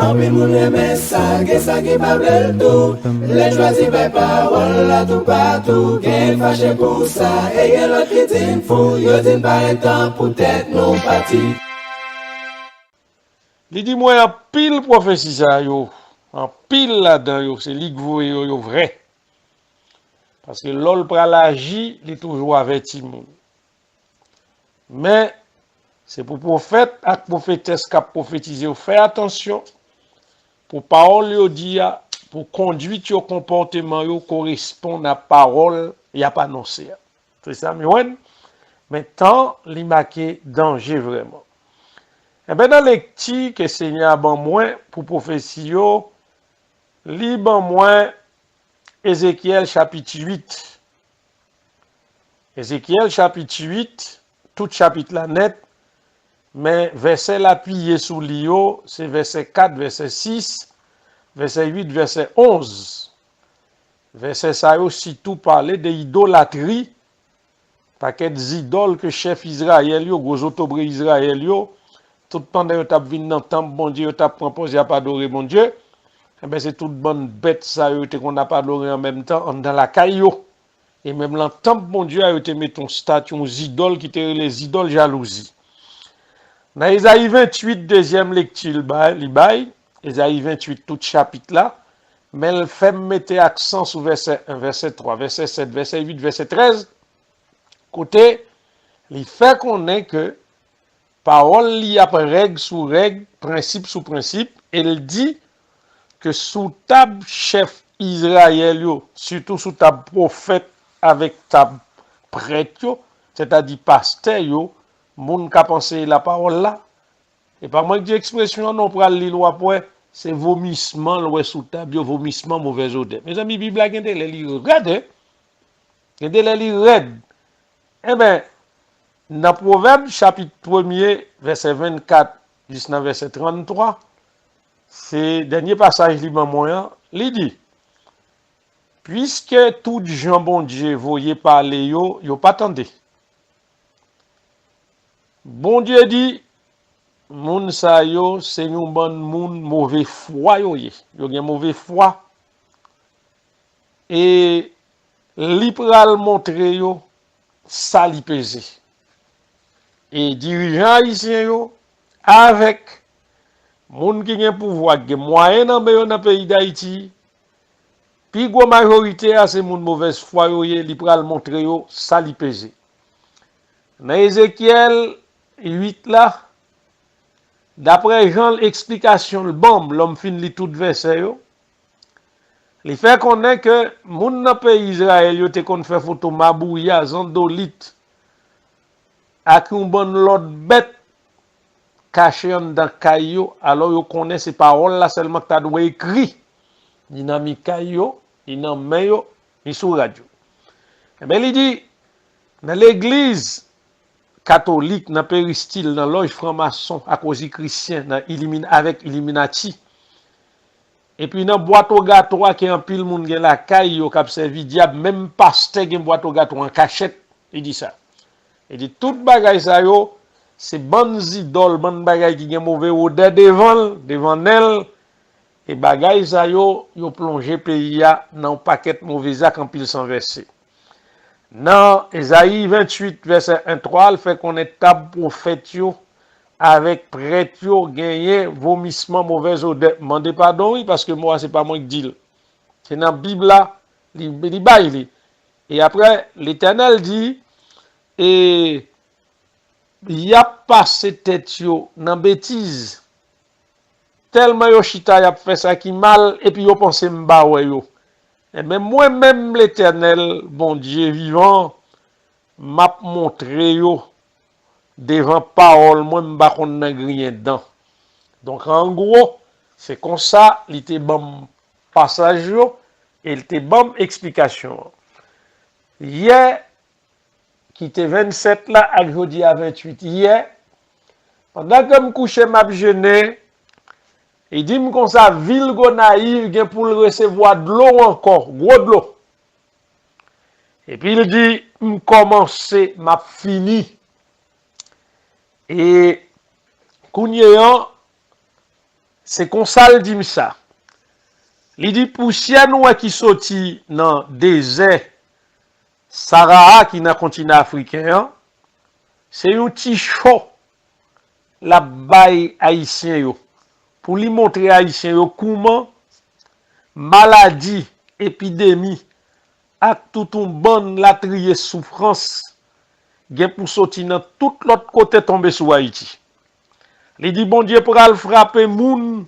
En pile moun reme sa, gen sa ki pa ble tout. Les choisi par parole là tout partout. Gen fâché pour ça, et gen l'autre qui din fou. Yo din par temps pour tête non parti. Il dit moi en pile prophétie ça yo, en pile là-dedans yo, c'est li yo vrai. Parce que l'ol pral agi, il est toujours averti moun. Mais c'est pour prophète et prophétesse qui a prophétisé, faites attention pour parole yo dit pour conduite yo comportement yo correspond à parole y a pas annoncé. C'est ça mais maintenant li marqué danger vraiment. Et bien dans lecture que Seigneur ban moins pour prophétie yo, li ban moins Ézéchiel chapitre 8. Ézéchiel chapitre 8, tout chapitre là net, mais verset l'appuyé sous l'io, c'est verset 4, verset 6, verset 8, verset 11. Verset ça aussi tout parler de idolâtrie, paquet d'idoles que chef Israël yo, gros autobre Israël yo, tout pendant yo t'a vinn dans temple bon Dieu, yo t'a proposé à pas adorer bon Dieu. Eh ben c'est toute bonne bête ça yo qu'on n'a pas adoré en même temps dans la caillou. Et même dans le temple bon Dieu a été mis ton statue aux idoles qui étaient les idoles jalousie. Dans Isaïe 28 deuxième lecture Isaïe 28 tout chapitre là, mais elle fait mettre accent sur verset 1, verset 3, verset 7, verset 8, verset 13. Côté, il fait qu'on est que parole li a règle sous règle, principe sous principe, et il dit que sous table chef Israël yo, surtout sous table prophète avec table prêtre, c'est-à-dire pasteur yo, moun ka penser la parole là. Et par moi que expression non pral li loi après, c'est vomissement le sous table, vomissement mauvaise odeur. Mes amis Bible a gende les li red. Gende les li red. Eh ben dans Proverbe chapitre 1er verset 24 jusqu'à verset 33, c'est dernier passage li moyen, li dit puisque tout gens bon Dieu voyez parler yo pas tendé. Bon Dieu dit moun sa yo c'est un bon moun mauvais foi yo gen mauvais foi et li pral montrer yo ça li pesé. Et dirigeants haïtiens yo avec moun qui gen pouvoir gen moyen dans le pays d'Haïti. Puis gros majorité à ces moun mauvaise foi yo li pral montrer yo ça li pesé. Dans Ézéchiel 8 là, d'après Jean l'explication le bombe l'homme fin li tout verset yo. Il fait connaître que moun dans pays Israël yo te kon fait photo mabouya zandolite ak un bon l'autre bête caché dans caillou alors yo connaît ces paroles là seulement que tu dois écrit dynamique caillou il nan main yo ni sur radio. Et ben il dit dans l'église catholique dans péristyle dans loge franc-maçon à cause chrétien avec Illuminati et puis dans boîte au gâteau qui en pile moun gen la caille yo k'ap servi diable même pasteur gen boîte au gâteau en cachette il dit ça. Il dit toute bagay ça yo c'est bonnes idoles bonnes bagay qui gen mauvais odeur devant elle et bagay ça yo plongé pays a dans paquet mauvais acte en pile sans verser. Dans Isaïe 28 verset 1-3 il fait qu'on est table prophète yo avec prêtre yo gagné vomissement mauvaise odeur. Mandez pardon oui parce que moi c'est pas moi qui dis. C'est dans la Bible là, li bail. Et après l'Éternel dit et y a passé tête yo dans bêtise. Tellement yo chita y a fait ça qui mal et puis yo pense m'ba ouais yo. Et même moi-même l'Éternel, bon Dieu vivant, m'a montré yo devant parole, moi m'ba konn nan rien dedans. Donc en gros, c'est comme ça, il était bon passage yo et il était bon explication. Hier qui était 27 là ak jodi à 28 hier pendant que me coucher m'a jeûner il dit me comme ça ville Gonaïve gen pour recevoir de l'eau encore gros de l'eau et puis il dit me commencer m'a fini et kounyeyan c'est comme ça le dit ça. Il dit poussière nous qui sorti dans désert Sahara qui dans le continent africain, c'est un petit chaud la baille haïtien yo pour lui montrer haïtien yo comment maladie, épidémie ak tout un bon la trier souffrance gen pour sortir dans tout l'autre côté tomber sur Haïti. Il dit bon Dieu pour al frapper moun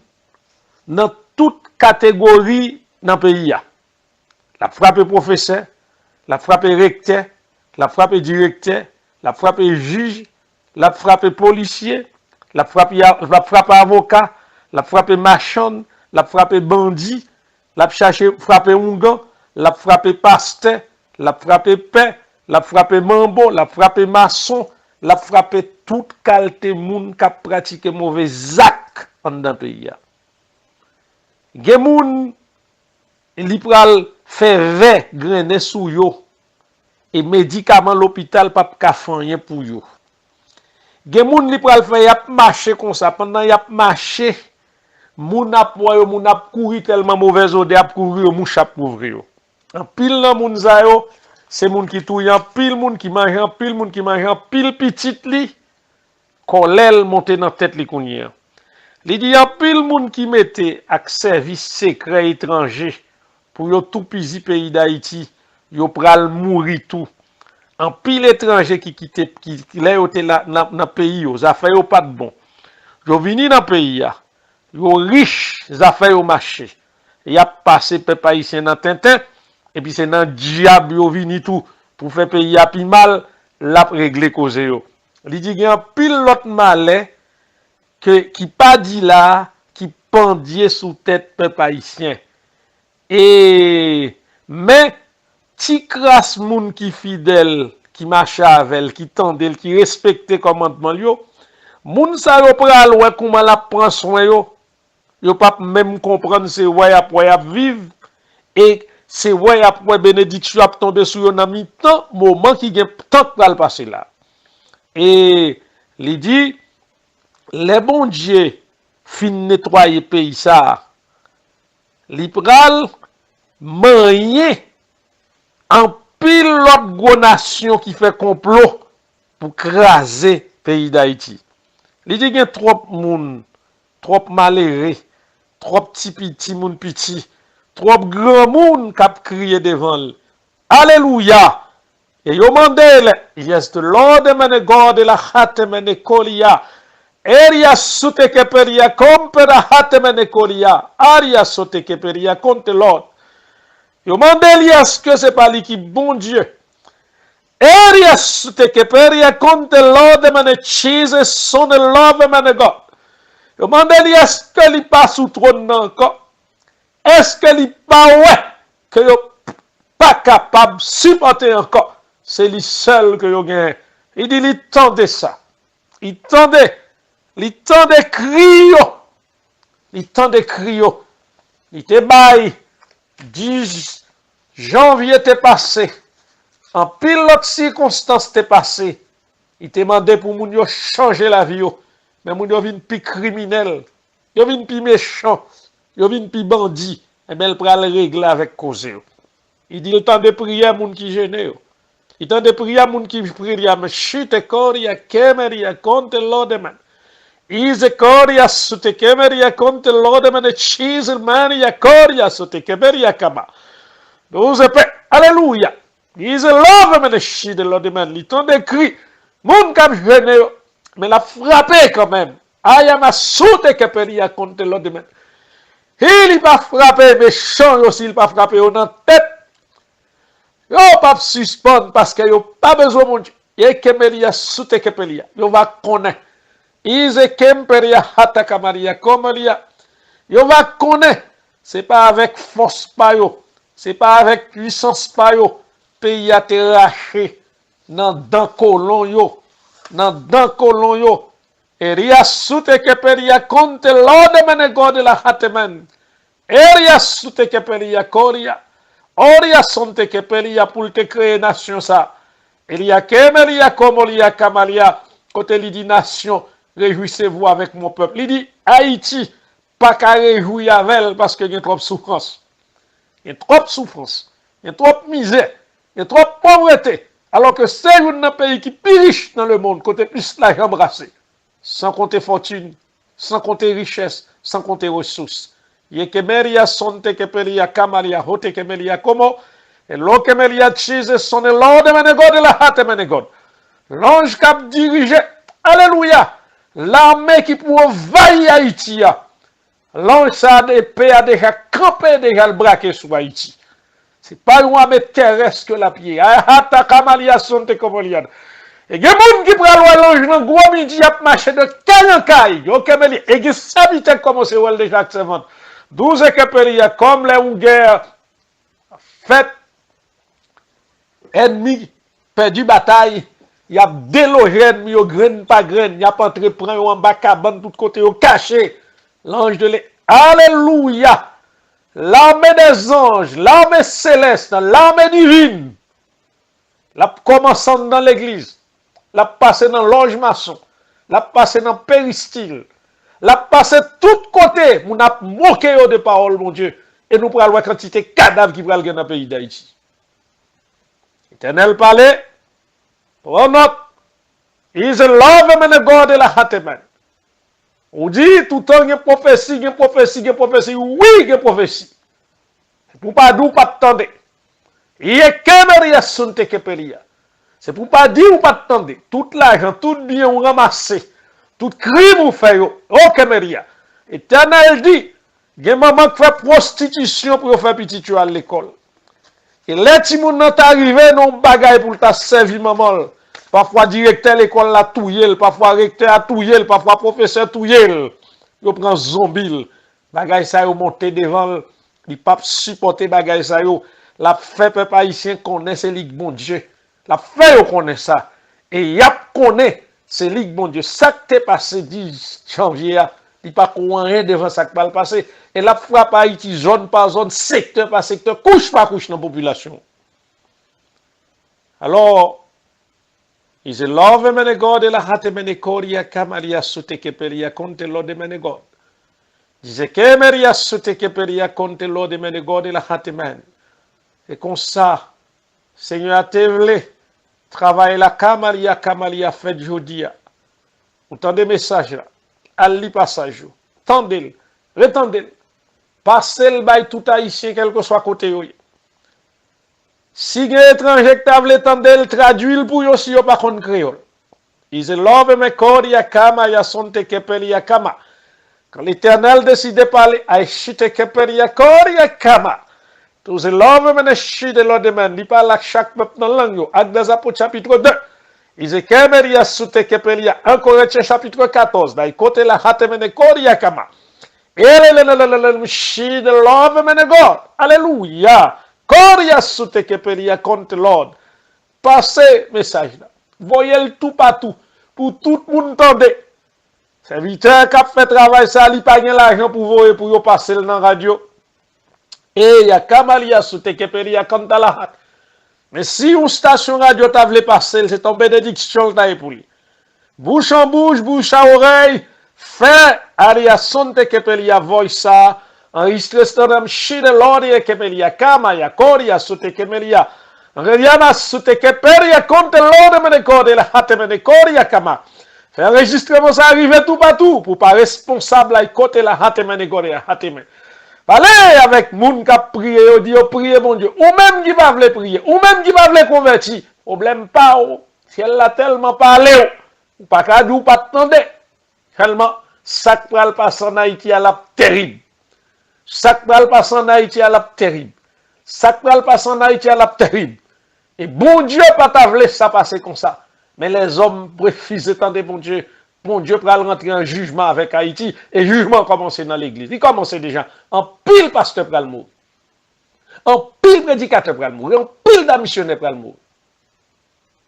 dans toute catégorie dans pays a. La frapper professeur, la frapper recteur, la frapper directeur, la frapper juge, la frapper policier, la frapper avocat, la frapper marchand, la frapper bandit, la frapper ongan, la frapper pasteur, la frapper paix, la frapper mambo, la frapper maçon, la frapper toute qualité moun qui pratique mauvais actes dans le pays. Gen moun li pral faire vrai grainer sou yo et médicament l'hôpital pas ka fanyen pour yo. Gen moun li pral faire yap marcher comme ça pendant yap marcher moun ap yo moun ap courir tellement mauvaise odeur ap courir mouche ap couvrir yo. En pile nan moun za yo c'est moun qui touye en pile moun qui mange en pile moun qui mange en pile petit li kolel monte dans tête li kounye. Li di en pile moun qui mette ak service secret étranger pour yo tout pisi pays d'Haïti, yo pral mouri tout. En pile étranger qui quitte qui là yo te là dans pays yo, ça fait yo pas de bon. Yo vini dans pays ya. Yo riche, ça fait yo marché. Y a passé peuple haïtien dans Tintin et puis c'est dans diable yo vini tout pour faire pays a pi mal, la régler cause yo. Li di gen pile l'autre malais qui pas dit là, qui pendait sous tête peuple haïtien. Et mais ti crasse moun qui fidèle, qui marche avec, qui tendel, qui respecte commandement yo, moun sa yo pral wè comment la prend soin yo pas même comprendre c'est wè ap vivre et c'est wè ap bénédiction ap tomber sur yo nan mi-temps, moment qui gen tant pral passer là. Et li dit les bon Dieu fin nettoyer pays ça, li pral manye en pile l'autre gros nation qui fait complot pour craser pays d'Haïti. Li di gen trop moun, trop malheureux, trop petit moun petit, trop grand moun k'ap crier devant. Alléluia. Et yo mandel, yes the Lord mene God la hate mene kolia. Eria sote keperia kompera hate mene kolia. Aria sote keperia konte Lord. Yo mandel yes que c'est pas lui qui bon Dieu. Eria sote keperia konte Lord mene cheese son love mene God. Yo mandel yes que li pas sous trône encore. Est-ce que li pas ouais que yo pas capable supporter encore? C'est lui seul que yo gagne. Il dit il tendait ça. Il tendait cri yo. Il tendait cri yo. Il te bail 10 janvier t'est passé. En pile l'autre circonstance t'est passé. Il te demandé pour moun yo changer la vie yo. Mais moun yo vin pi criminel. Yo vin pi méchant. Yo vin pi bandit. Et bien il pral régler avec cause yo. Il dit le temps de prière moun qui gêne yo. Il temps de prière moun qui prie mais chute koria kemeria konte lodeman. Ize koria sute kemeria konte lodeman cheese mania koria sute kemeria kama. Douze pe alléluia. Ize love man chide lodeman. Il temps de cri moun kam gêne yo mais la frappé quand même. Ayama sute kemeria konte lodeman. Il pas frappé méchant aussi il pas frappé au dans tête. Yo pas suspendre parce que yo pas besoin mon Dieu. Et kemelia sute kepelia. Yo va connaître. Ize kemperia hata kamaria komelia. Yo va connaître. C'est pas avec force pa yo. C'est pas avec puissance pa yo. Pays a te raché nan dan colon yo. Nan dan colon yo. Eria sute kepelia konte lode mene gode la hatemen. Eria sute kepelia koria. Oria sonte kepelia pour te créer nation ça. Il y a kemelia komolia kamalia. Côté li dit nation, réjouissez-vous avec mon peuple. Il dit Haïti, pas qu'à réjouir avec elle parce qu'il y a trop de souffrance. Il y a trop de souffrance. Il y a trop de misère. Il y a trop de pauvreté. Alors que c'est un pays qui est plus riche dans le monde, côté plus l'argent brassé. Sans compter fortune, sans compter richesse, sans compter ressources. Il y a que Meria sonte que peria kamaria hote que meria como. Et l'eau que meria chise son et l'eau de menegod et la hâte menegod. L'ange cap dirigé. Alléluia. L'armée qui pour envahir Haïti. L'ange ça a déjà campé, déjà le braqué sur Haïti. C'est pas une armée terrestre que la pied. Hata kamalia sonte comme liad. Et il y a des gens qui prennent l'ange dans le gros midi, a marché de 40 cailles. Ok, mais et il y a des habitants qui commencent à déjà accepter. 12 que comme les Ouguerres fait ennemi, perdu bataille, il y a délogé ennemi, au grain pas grain, il y a pas entré prendre en bas cabane, tout côté, au caché. L'ange de l'Éternel. Alléluia! L'armée des anges, l'armée céleste, l'armée divine, la commençant dans l'église, la passé dans l'ange maçon, la passé dans le péristyle, la passé tout côté, on a moqué de paroles, mon Dieu, et nous pourrons voir quantité de cadavres qui pourraient dans le pays d'Haïti. Éternel parlait, pour note, is a love and a God et la hateman. On dit tout le temps, il y a prophétie, il y a prophétie, il y a prophétie. Oui, il y a prophétie. C'est pour pas dire ou pas attendre. Il y a qu'un sonte que peria. C'est pour pas dire ou pas attendre. Tout l'argent, tout bien ou ramassé, tout crime ou fait, oh kemeria. Éternel dit, il y a maman qui fait prostitution pour faire petit tu à l'école. Et les petits moun nan arrivé non bagay pour ta servi maman. Parfois directeur l'école la touye, parfois recteur a touye, parfois professeur touye. Yo prend zombie. Bagay ça yo monter devant, il pas supporter bagay ça yo. La fait peuple haïtien connaît c'est ligue bon Dieu. La fait yo connaît ça. Et yap connaît c'est ligue bon Dieu. Ça qui t'est passé 10 janvier, il pas rien devant ça qui va le passer. Et la frappe Haïti zone par zone, secteur par secteur, couche par couche dans la population. Alors, is a love mene God e la hate mene koria kamaria sute keperia konte lode mene God. Dice kemeria sute keperia konte lode mene God e la hate men. Et comme ça, Seigneur a te vle, travaille la kamaria fait jodia. Vous entendez le message là, allez passage, tendez-le, retendez-le, passez le bail tout haïtien, quel que soit côté. Si les étrangers qui veulent tendre, traduire pour eux si ils pas contre créole. Ils love me koria kama ya sonte keperia kama. Quand l'Éternel décide de parler, aïchite keperia koria kama. Tous les love me ne chide l'odemen. Il parle à chaque peuple dans la langue. Actes des Apôtres chapitre 2. Ils keperia soute keperia. 1 Corinthiens chapitre 14. Dans côté la hate me ne koria kama. Et le chide love me ne God. Alléluia. Koria soute keperia contre l'ordre. Passez message là. Voyez le tout partout. Pour tout le monde entendre. Serviteur qui a fait travail, ça, il n'a pas l'argent pour vous pour passer dans la radio. Et il y a Kamalia soute keperia contre la hâte. Mais si une station radio t'a voulu passer, c'est ton bénédiction pour lui. Bouche en bouche, bouche à oreille. Fait aria sonte keperia voice ça. Enregistré stodam shide lori kepelia kama ya koria sute kemelia. Riana sute keperia konte lori mene kode la hate mene koria kama. Fait enregistrement ça arrive tout partout pour pas responsable à côté la hate mene koria hate mene. Parlez avec moun qui prié, on dit priez mon Dieu. Ou même qui va vle prier, ou même qui va vle convertir. Problème pas ou. Si elle l'a tellement parlé ou pas qu'à ou pas attendre. Tellement ça qui va passer en Haïti à la terrible. Ça qui va passer en Haïti à la terrible. Ça qui va passer en Haïti à la terrible. Et bon Dieu pas t'avler ça passer comme ça. Mais les hommes préfisent attendre bon Dieu. Bon Dieu va rentrer en jugement avec Haïti. Et jugement commence dans l'église. Il commence déjà. En pile pasteur va le mourir. En pile prédicateur va le mourir. En pile missionnaire va le mourir.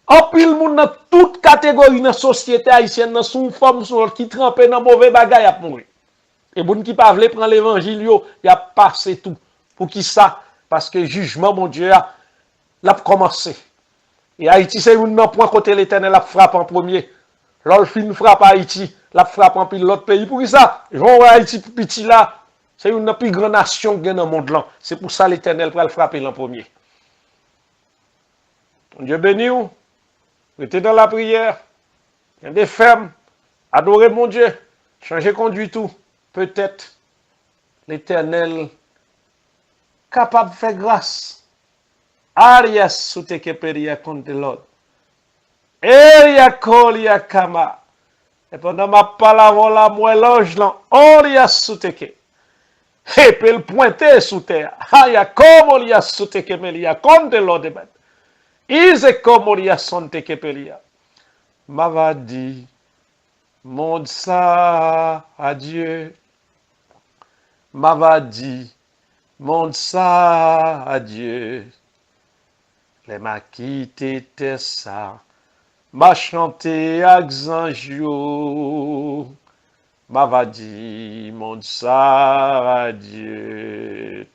En pile monde dans toute catégorie dans la société haïtienne, dans son forme qui trempé dans mauvais bagaille à mourir. Et bon qui pas veut prendre l'évangile, il a passé tout. Pour qui ça? Parce que jugement, mon Dieu, l'a commencé. Et Haïti, c'est un point côté l'Éternel a frappé en premier. L'Olfine frappe Haïti. la frappe en pile l'autre pays. Pour ça, Jean Haïti petit là, c'est une des plus grandes nations qui est dans le monde là. C'est pour ça l'Éternel va le frapper l'an premier. Dieu béni vous. Restez dans la prière. Des fermes. Adorez mon Dieu. Changez conduit tout. Peut-être l'Éternel capable de faire grâce. Arias suteke peria contre l'autre. Eria kolia kama. Et pendant ma parole là, moi l'ange là, Arias suteke. Et puis le pointer sous terre. Aya comme Arias suteke melia contre l'autre. Ise comme Arias suteke pelia. M'ava dit, monde ça à Dieu. M'ava dit, monde ça à Dieu. Les m'a quitté ça, m'a chanté avec zanjou, m'ava dit, monde ça à Dieu.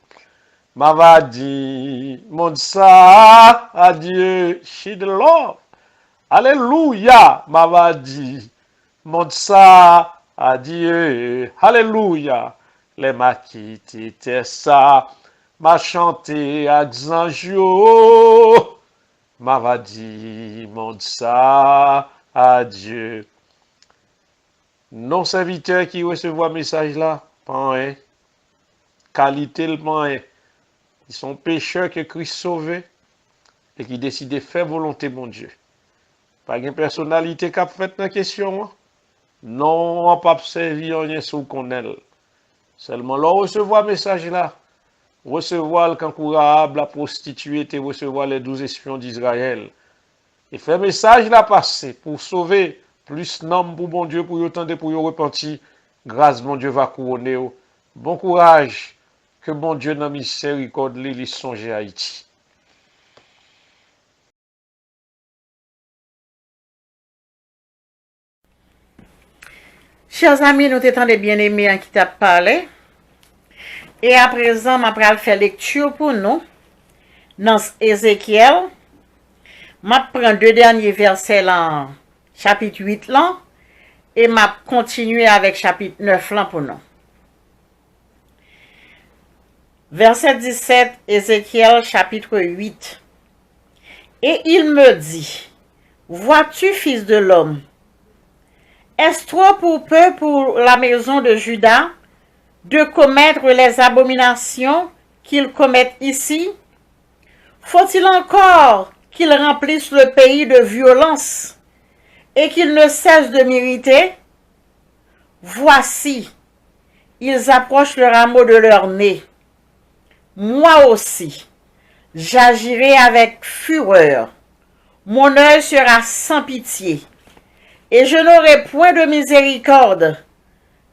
M'ava dit, monde ça à Dieu. She the Lord. Alléluia, m'ava dit, monde ça à Dieu. Alléluia. Les m'a quitté ça. M'a chanté avec zanjou, m'ava dit, monde ça à Dieu. Non serviteurs qui reçoivent message là, pas un. Qualité le pas un. Ils sont pécheurs que Christ sauvé et qui décident de faire volonté mon Dieu. Pas une personnalité qui a fait la question. Non, on pas servir rien sous qu'on elle. Seulement là recevoir message là. Recevoir le cancourable, la prostituée, et recevoir les 12 espions d'Israël. Et faire message là passer pour sauver plus d'hommes pour bon Dieu, pour y attendre, pour y repentir. Grâce, mon Dieu va couronner. Bon courage, que bon Dieu dans miséricorde les songe à Haïti. Chers amis, nous t'étendons des bien-aimés qui t'a parlé. Et à présent, je vais faire lecture pour nous. Dans Ézéchiel, je prends 2 derniers versets là, chapitre 8 là, et je continue avec chapitre 9 là pour nous. Verset 17, Ézéchiel chapitre 8. Et il me dit, vois-tu, fils de l'homme, est-ce toi pour peu pour la maison de Juda de commettre les abominations qu'ils commettent ici? Faut-il encore qu'ils remplissent le pays de violence et qu'ils ne cessent de m'irriter? Voici, ils approchent le rameau de leur nez. Moi aussi, j'agirai avec fureur. Mon œil sera sans pitié, et je n'aurai point de miséricorde,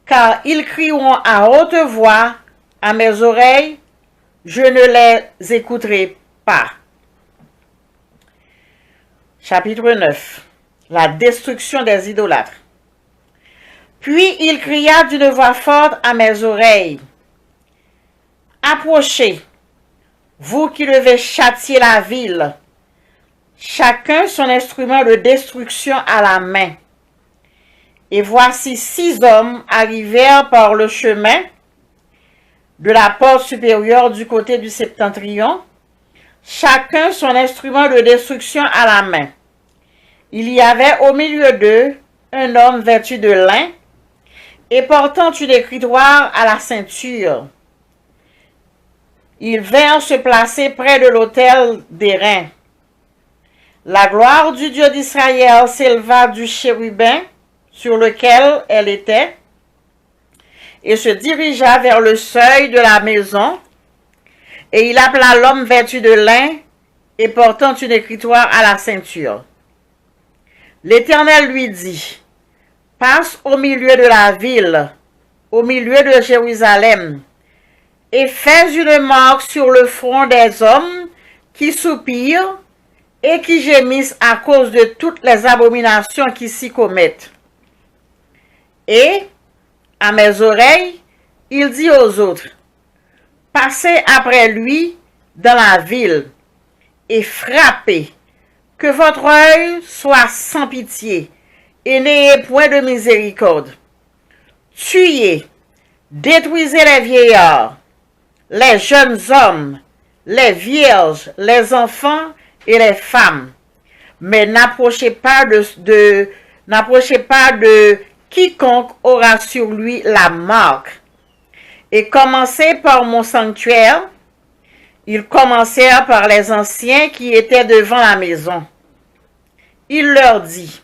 car ils crieront à haute voix à mes oreilles, je ne les écouterai pas. Chapitre 9. La destruction des idolâtres. Puis il cria d'une voix forte à mes oreilles, approchez, vous qui devez châtier la ville, chacun son instrument de destruction à la main. Et voici 6 hommes arrivèrent par le chemin de la porte supérieure du côté du septentrion, chacun son instrument de destruction à la main. Il y avait au milieu d'eux un homme vêtu de lin et portant une écritoire à la ceinture. Ils vinrent se placer près de l'autel d'airain. La gloire du Dieu d'Israël s'éleva du chérubin sur lequel elle était, et se dirigea vers le seuil de la maison, et il appela l'homme vêtu de lin et portant une écritoire à la ceinture. L'Éternel lui dit, passe au milieu de la ville, au milieu de Jérusalem, et fais une marque sur le front des hommes qui soupirent et qui gémissent à cause de toutes les abominations qui s'y commettent. Et, à mes oreilles, il dit aux autres, passez après lui dans la ville et frappez, que votre œil soit sans pitié et n'ayez point de miséricorde. Tuez, détruisez les vieillards, les jeunes hommes, les vierges, les enfants et les femmes. Mais n'approchez pas de quiconque aura sur lui la marque. Et commencez par mon sanctuaire. Ils commencèrent par les anciens qui étaient devant la maison. Il leur dit,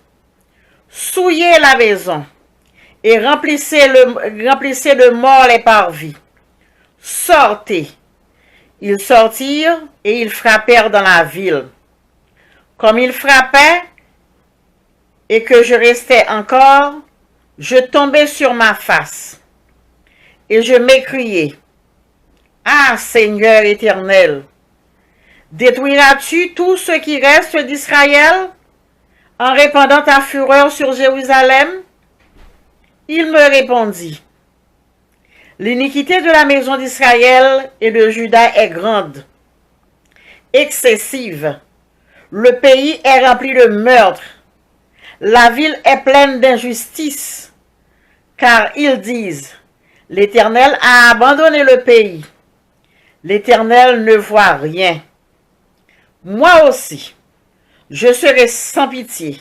souillez la maison et remplissez de morts les parvis. Sortez. Ils sortirent et ils frappèrent dans la ville. Comme ils frappaient et que je restais encore, je tombais sur ma face et je m'écriai, ah Seigneur éternel, détruiras-tu tout ce qui reste d'Israël en répandant ta fureur sur Jérusalem? Il me répondit, l'iniquité de la maison d'Israël et de Juda est grande, excessive. Le pays est rempli de meurtres. La ville est pleine d'injustice. Car ils disent, l'Éternel a abandonné le pays. L'Éternel ne voit rien. Moi aussi, je serai sans pitié,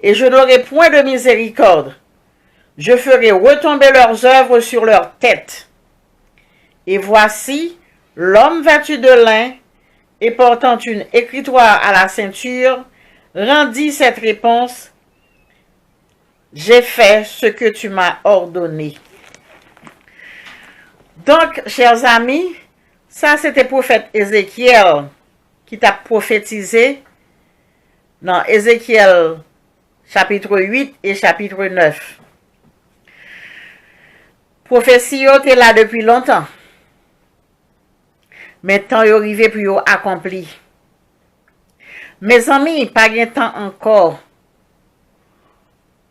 et je n'aurai point de miséricorde. Je ferai retomber leurs œuvres sur leurs têtes. Et voici, l'homme vêtu de lin et portant une écritoire à la ceinture, rendit cette réponse, j'ai fait ce que tu m'as ordonné. Donc, chers amis, ça c'était prophète Ézéchiel qui t'a prophétisé dans Ézéchiel chapitre 8 et chapitre 9. Prophétie était là depuis longtemps. Maintenant, il est arrivé pour yo accompli. Mes amis, pas de temps encore.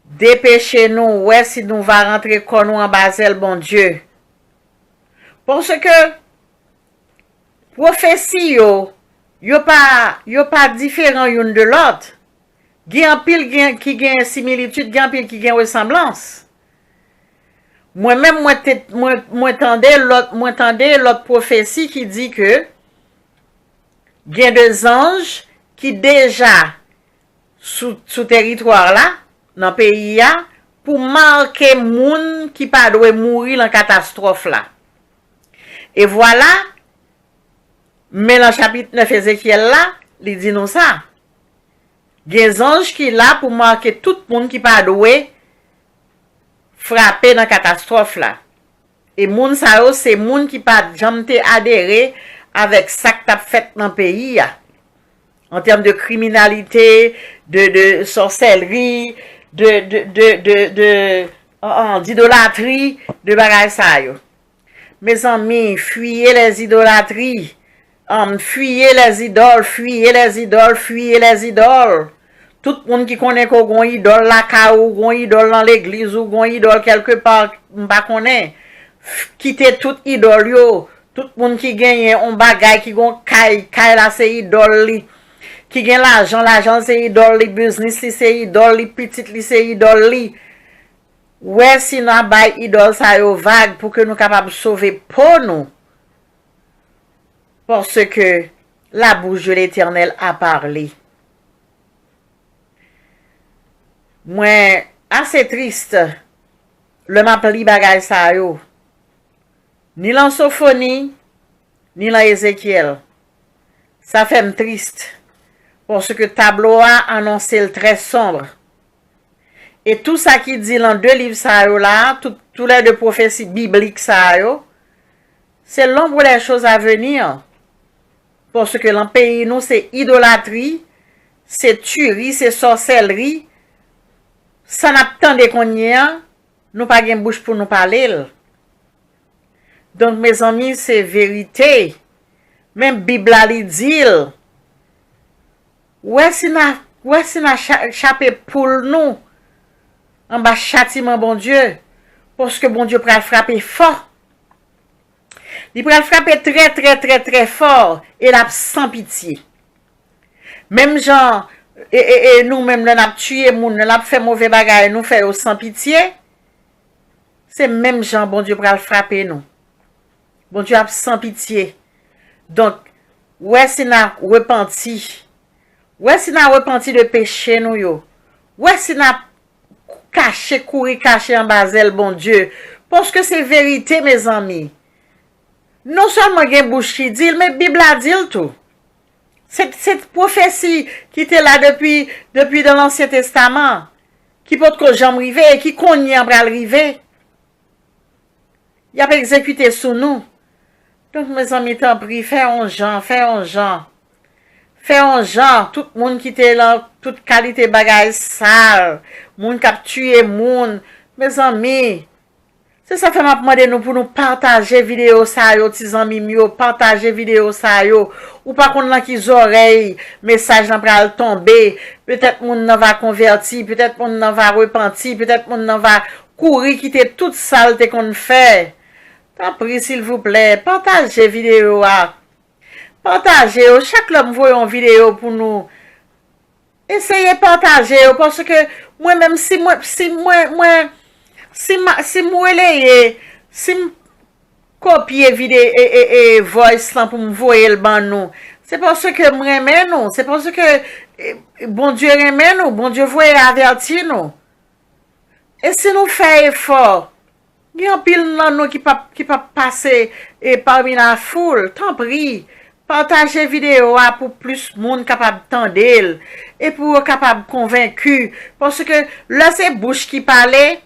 Dépêchez-nous, ouais, si nous va rentrer comme nous en Basel, bon Dieu. Parce que, prophétie yo pas différent une de l'autre. Gen un pile qui gen similitude, gen pile qui gen ressemblance. Moi-même, moi tendais l'autre prophétie qui dit que il y a des anges qui déjà sous territoire là, dans le pays là, pour marquer moun qui pas doit mourir dans catastrophe là. Et voilà, mais dans le chapitre 9 Ézéchiel là, il dit nous ça. Il y a des anges qui là pour marquer tout le monde qui pas doit frapper dans catastrophe là. Et moun sa yo c'est moun qui pas jamais adhéré avec ça que t'as fait dans le pays là. En termes de criminalité, de sorcellerie, d'idolâtrie, de bagaille ça yo. Mes amis, fuyez les idolâtries. Fuyez les idoles, fuyez les idoles, fuyez les idoles. Tout le monde qui connaît qu'on gon idole la ka ou gon idole dans l'église ou gon idole quelque part, m'pa connaît. Quittez tout idole yo. Tout le monde qui gagne on bagay qui gon kay la c'est idole li. Qui gagne l'argent c'est idole li, business li c'est idole li, petit li c'est idole li. Ouais, si nous bay idole ça yo vague pour que nous capable sauver pour nous. Parce que la bouche de l'Éternel a parlé. Moi, assez triste, le m'a pli bagay sa yo. Ni dans Sophonie, ni dans Ézéchiel. Ça fait me triste. Parce que tableau a annoncé le très sombre. Et tout ça qui dit dans deux livres sa yo là, tous les deux prophéties bibliques sa yo, c'est l'ombre des choses à venir. Parce que dans le pays, nous, c'est idolâtrie, c'est tuerie, c'est sorcellerie. Ça n'a pas tant de qu'on nous pas de bouche pour nous parler. Donc, mes amis, c'est vérité. Même Bible a dit, ouais, si n'a chapé pour nous, en bas châtiment, bon Dieu, parce que bon Dieu peut frapper fort. Il peut frapper très, très, très, très fort et là, sans pitié. Même genre, et nous-mêmes, nous avons tué moun, nous avons fait mauvais bagay, nous fait sans pitié, c'est même Jean, bon Dieu, pour le frapper nous. Bon Dieu a sans pitié. Donc, ouais, si nous repenti, ouais, si nous repenti de péché nous yo, ouais, si nous caché, courir, caché en basel, bon Dieu, parce que c'est vérité, mes amis. Non seulement il y a une bouche qui dit, mais la Bible a dit tout. Cette prophétie qui était là depuis dans l'Ancien Testament, qui peut que j'en rive et qui connaît en bras rive, il a pas exécuté sous nous. Donc, mes amis, t'en prie, fais un genre, tout le monde qui était là, toute qualité bagaille sale, monde qui a tué monde, mes amis. C'est ça fait m'a demandé nous pour nous partager vidéo ça yo, petits amis mieux, partager vidéo ça yo, ou pas qu'on qui oreilles, message nan pral tomber, peut-être moun nan va convertir, peut-être moun nan va repentir, peut-être moun nan va courir quitter toute saleté qu'on fait. T'en prie s'il vous plaît, partagez vidéo a. Partagez, chaque homme voit une vidéo pour nous. Essayez de partager parce que moi-même si moi copier vidéo et voice là pour me voyer le ban nous, c'est parce que moi aime nous, c'est parce que bon Dieu aime nous, bon Dieu voye avertir nous. Et si nous faisons effort, il y a un pile dans nous qui pas passer parmi la foule, tant pis, partagez vidéo pour plus de monde capable d'entendre et pour capable convaincu parce que là c'est bouche qui parlait.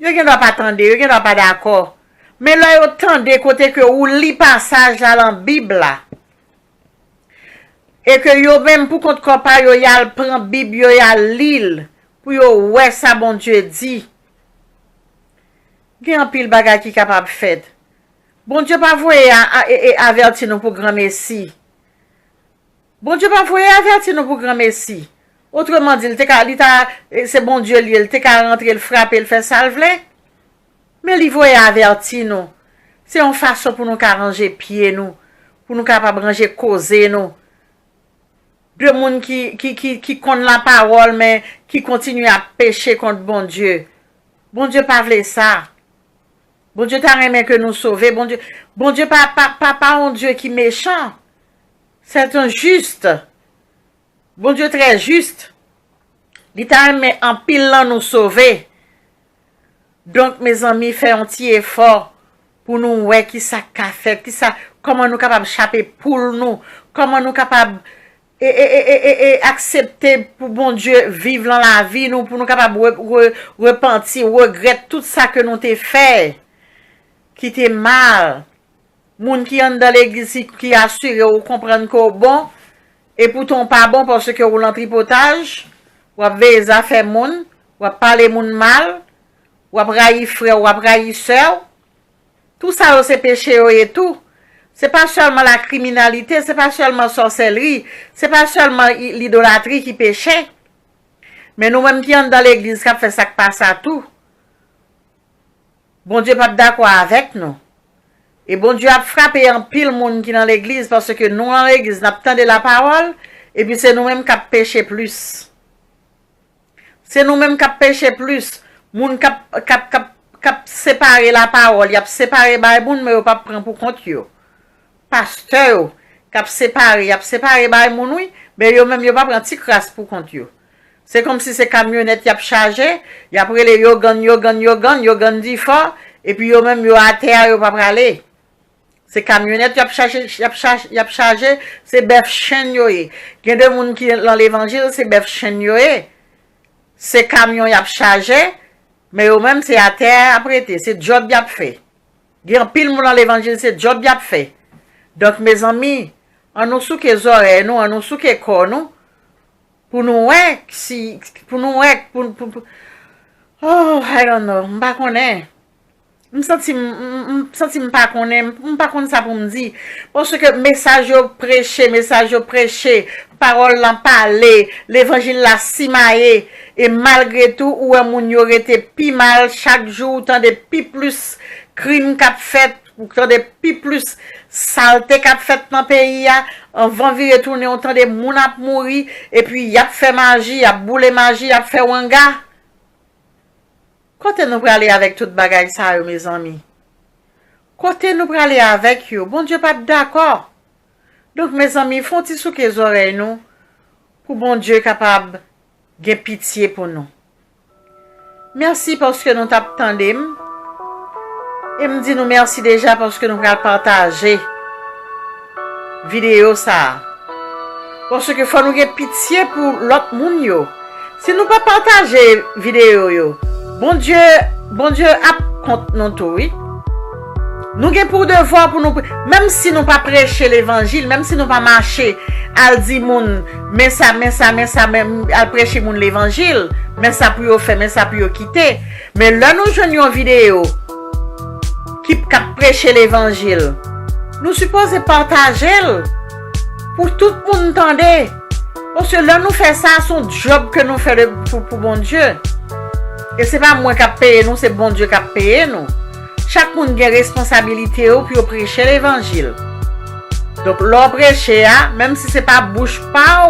Yo ne doit pas attendre, yo ne doit pas d'accord. Mais là, yo tende côté que ou lit passage dans la Bible là. Et que yo même pour compte compa yo yal prend Bible yo yal lire pour yo ouais ça bon Dieu dit. Gen pile bagay qui capable fait. Bon Dieu pas voyer avertir nous pour grand messie. Bon Dieu pas voyer avertir nous pour grand messie. Autrement dit, c'est bon Dieu, il te qu'à rentrer, le frapper, le faire salver. Mais il voit avertir nous. C'est une façon pour nous arranger pieds nous, pour nous capables ranger causer nous. De monde qui connaît la parole, mais qui continue à pécher contre bon Dieu. Bon Dieu pas voulu ça. Bon Dieu t'a aimé que nous sauver. Bon Dieu pas un Dieu qui est méchant. C'est un juste. Bon Dieu très juste. Il t'a aimé en pile nous sauver. Donc mes amis, fait un petit effort pour nous ouais qui ça qu'a fait, qui ça comment nous capable échapper pour nous, comment nous capable accepter pour bon Dieu vivre dans la vie nous pour nous capable repentir, regretter tout ça que nous t'ai fait qui était mal. Moun qui entre dans l'église qui assure ou comprendre que bon et pourtant pas bon parce que ou l'entripotage, ou avez des affaires moun, ou parler moun mal, ou railler frère, ou railler sœur. Tout ça c'est péché et tout. C'est pas seulement la criminalité, c'est pas seulement sorcellerie, c'est pas seulement l'idolâtrie qui péchait. Mais nous-mêmes qui sommes dans l'église, qui fait ça qui passe à tout. Bon Dieu pas d'accord avec nous. Et bon Dieu a frappé en pile monde qui dans l'église parce que nous dans l'église, nous attendons la parole et puis c'est nous-mêmes qui péché plus. C'est nous-mêmes qui péché plus. Moun qui séparé la parole, y a séparé Bible mais pas prendre pour compte yo. Pasteur qui a séparé Bible oui, mais yo même yo pas prendre petit crasse pour compte yo. C'est comme si c'est camionnette y a chargé, y a après les yo gan dit fort et puis yo même yo à terre yo pas aller. C'est camionnette y a chargé, c'est bœuf chien yo. Gen de moun qui dans l'évangile c'est bœuf chien yo. C'est camion y a chargé, mais yo même c'est à terre apprêté, c'est job y a fait. Gen pile moun dans l'évangile c'est job y a fait. Donc mes amis, on nous sous que oreilles nous, on nous sous que corps nous pour nous ouais si pour nous ouais pour oh I don't know, m'pas connait. Me senti m'pas connait, m'pas connait ça pour me dire parce que message yo prêché, parole l'en parler, l'évangile la simaye et malgré tout ou moun yo été pi mal chaque jour tant de pi plus crime qu'a fait pour que des plus saleté qu'a fait dans le pays, on va vivre tourner autant de moun a mouri, et puis y a fait magie, y a boule magie, y a fait wanga. Côté nous aller avec toute bagaille ça, mes amis. Côté nous aller avec yo, bon Dieu pas d'accord. Donc mes amis, font ti sous les oreilles nous, pour bon Dieu capable de pitié pour nous. Merci parce que nous t'attendons. Et me dit nous merci déjà parce que nous allons partager vidéo ça. Parce que faut nous avoir pitié pour l'autre monde yo. Si nous pas partager vidéo yo, bon Dieu a compte nous tout, oui. Nous avons pour devoir pour nous, même si nous pas prêcher l'évangile, même si nous pas marcher, al di moun, mais ça, même al prêcher moun l'évangile, mais ça pour yo faire, mais ça pour yo quitter. Mais là nous joignons une vidéo qui prêcher l'évangile. Nous supposons partager pour tout le monde entendre. Parce que là nous fait ça, son job que nous faisons pour bon Dieu. Et c'est pas moi qui paye nous, c'est bon Dieu qui paye nous. Chaque monde a une responsabilité pour prêcher l'évangile. Donc, l'on prêcher, même si ce n'est pas bouche pas,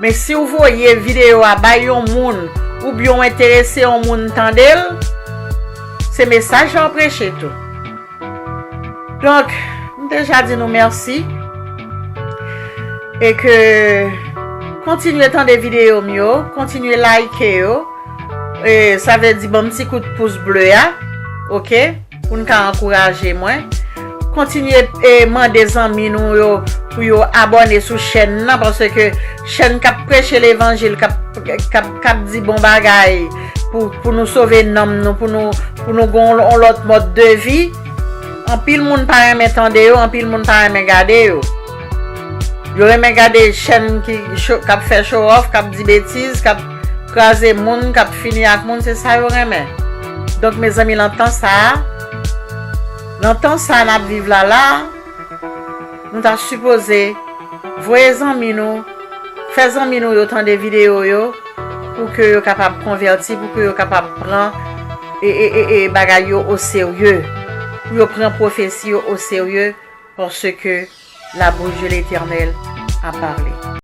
mais si vous voyez vidéo à bailler un monde ou bien intéressé un monde tendel, c'est message à prêcher tout. Donc, déjà dit nous merci. Et que continuez à tendre des vidéos mieux, continuez à liker. Et ça veut dire bon petit coup de pouce bleu, ok? Pour nous encourager moi. Continuez et demander des amis nous pour abonner sur chaîne parce que chaîne qui prêche l'évangile qui dit bon bagaille pour nous sauver nous pour nous gon l'autre mode de vie. En pile monde pas aimer tendre yo, en pile monde pas aimer regarder yo. Yo aimer regarder chaîne qui fait show off, qui dit bêtises, qui craser monde, qui finir avec monde, c'est ça yo aimer. Donc mes amis l'entend ça. L'entend ça n'a vivre là, nous t'a supposé voyez amis nous, faites amis nous autant de vidéos yo pour que yo capable convertir, pour que yo capable prendre et bagaille au sérieux. Pour yo prendre prophétie au sérieux parce que la bouche de l'Éternel a parlé.